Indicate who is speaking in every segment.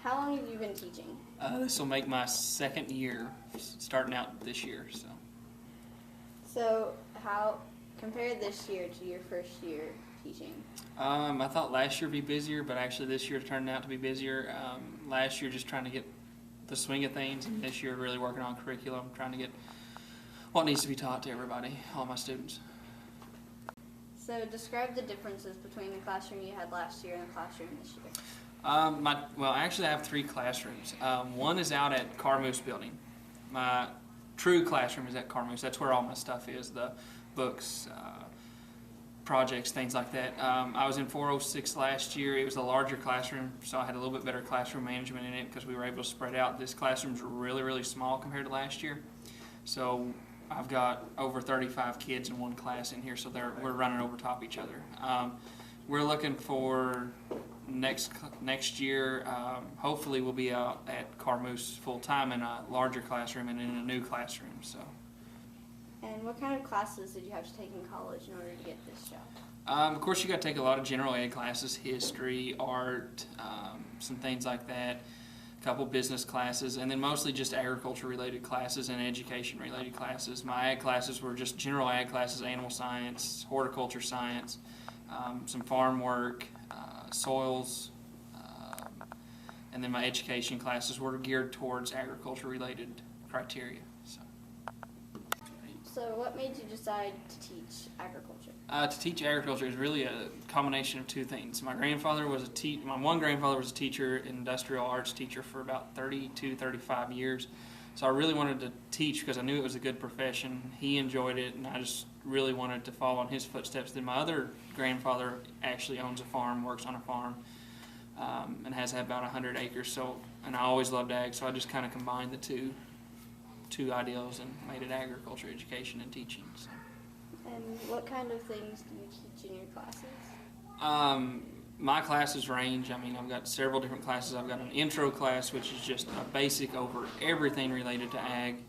Speaker 1: How long have you been teaching?
Speaker 2: This will make my second year, starting out this year.
Speaker 1: So how, compare this year to your first year teaching?
Speaker 2: I thought last year would be busier, but actually this year turned out to be busier. Last year just trying to get the swing of things, and this year really working on curriculum, trying to get what needs to be taught to everybody, all my students.
Speaker 1: So describe the differences between the classroom you had last year and the classroom this year.
Speaker 2: Actually I have 3 classrooms. One is out at Carmoose building. My true classroom is at Carmoose. That's where all my stuff is, the books, projects, things like that. I was in 406 last year. It was a larger classroom, so I had a little bit better classroom management in it because we were able to spread out. This classroom's really, really small compared to last year. So I've got over 35 kids in one class in here, so we're running over top each other. We're looking for next year, hopefully we'll be out at Carmoose full-time in a larger classroom and in a new classroom. So.
Speaker 1: And what kind of classes did you have to take in college in order to get this job?
Speaker 2: Of course, you got to take a lot of general ed classes, history, art, some things like that, a couple business classes, and then mostly just agriculture-related classes and education-related classes. My ag classes were just general ag classes, animal science, horticulture science, some farm work, soils, and then my education classes were geared towards agriculture-related criteria.
Speaker 1: So what made you decide to teach agriculture?
Speaker 2: To teach agriculture is really a combination of 2 things. My grandfather was my one grandfather was a teacher, industrial arts teacher for about 32, 35 years. So I really wanted to teach because I knew it was a good profession. He enjoyed it, and I just really wanted to follow in his footsteps. Then my other grandfather actually owns a farm, works on a farm, and has about 100 acres. And I always loved ag, so I just kind of combined the two ideals and made it agriculture education and teaching. So.
Speaker 1: And what kind of things do you teach in your classes?
Speaker 2: My classes range. I mean, I've got several different classes. I've got an intro class, which is just a basic over everything related to ag.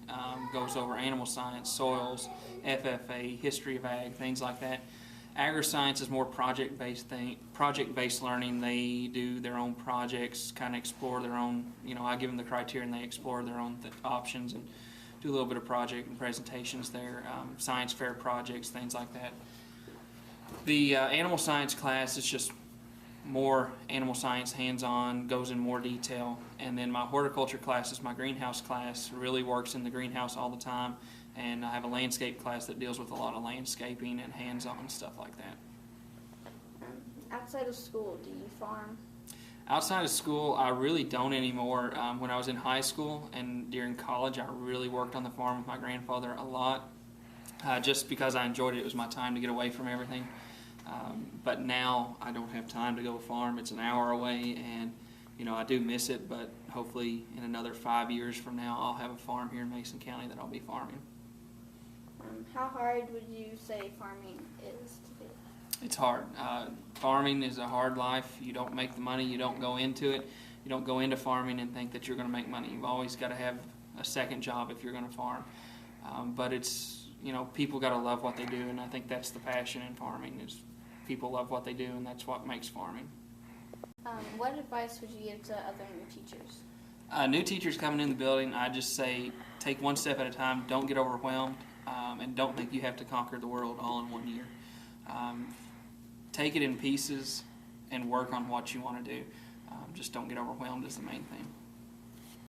Speaker 2: Goes over animal science, soils, FFA, history of ag, things like that. Agri-science is more project-based learning. They do their own projects, kind of explore their own, I give them the criteria and they explore their own options and do a little bit of project and presentations there, science fair projects, things like that. The animal science class is just more animal science, hands-on, goes in more detail. And then my horticulture class is my greenhouse class, really works in the greenhouse all the time. And I have a landscape class that deals with a lot of landscaping and hands-on stuff like that.
Speaker 1: Outside of school, do you farm?
Speaker 2: Outside of school, I really don't anymore. When I was in high school and during college, I really worked on the farm with my grandfather a lot. Just because I enjoyed it. It was my time to get away from everything. But now I don't have time to go farm. It's an hour away, and I do miss it, but hopefully in another 5 years from now I'll have a farm here in Mason County that I'll be farming.
Speaker 1: How hard would you say farming is to be?
Speaker 2: It's hard. Farming is a hard life. You don't make the money, you don't go into it. You don't go into farming and think that you're going to make money. You've always got to have a second job if you're going to farm. But it's, people got to love what they do, and I think that's the passion in farming is people love what they do, and that's what makes farming.
Speaker 1: What advice would you give to other new teachers?
Speaker 2: New teachers coming in the building, I just say take one step at a time, don't get overwhelmed, and don't think you have to conquer the world all in 1 year. Take it in pieces and work on what you want to do. Just don't get overwhelmed is the main thing.